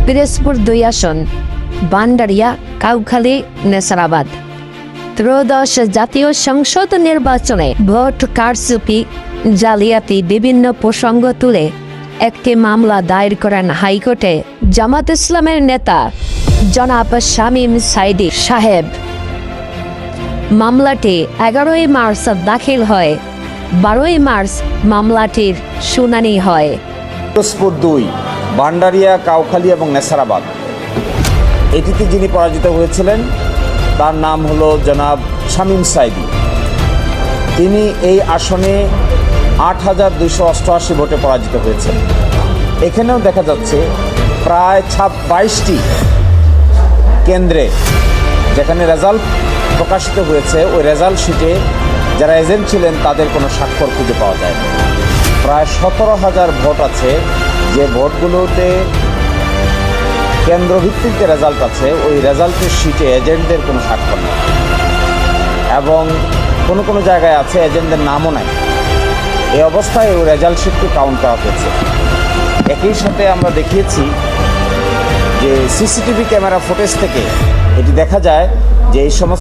পিরোজপুর 2 আসন, ভান্ডারিয়া, কাউখালী, নেসারাবাদ। ত্রয়োদশ জাতীয় সংসদ নির্বাচনে ভোট কারচুপি, জালিয়াতি বিভিন্ন প্রসঙ্গ তুলে একটি মামলা দায়ের করেন হাইকোর্টে জামাত ইসলামের নেতা জনাব শামীম সাইদি সাহেব। মামলাটি 11 মার্চ দাখিল হয়। 12 মার্চ মামলাটির শুনানি হয়। পিরোজপুর 2, ভান্ডারিয়া, কাউখালী এবং নেসারাবাদ, এটিতে যিনি পরাজিত হয়েছিলেন তার নাম হলো জনাব শামীম সাইদি। তিনি এই আসনে 8,288 ভোটে পরাজিত হয়েছেন। এখানেও দেখা যাচ্ছে প্রায় 22টি কেন্দ্রে যেখানে রেজাল্ট প্রকাশিত হয়েছে, ওই রেজাল্ট শিটে যারা এজেন্ট ছিলেন তাদের কোনো স্বাক্ষর খুঁজে পাওয়া যায় না। প্রায় 17,000 ভোট আছে, যে ভোটগুলোতে কেন্দ্রভিত্তিক যে রেজাল্ট আছে ওই রেজাল্টের শিটে এজেন্টদের কোনো স্বাক্ষর নেই, এবং কোনো কোনো জায়গায় আছে এজেন্টদের নামও নাই। এই অবস্থায় ওই রেজাল্ট শিটকে কাউন্ট করা হয়েছে। একই সাথে আমরা দেখিয়েছি যে সিসিটিভি ক্যামেরা ফুটেজ থেকে এটি দেখা যায় যে এই সমস্ত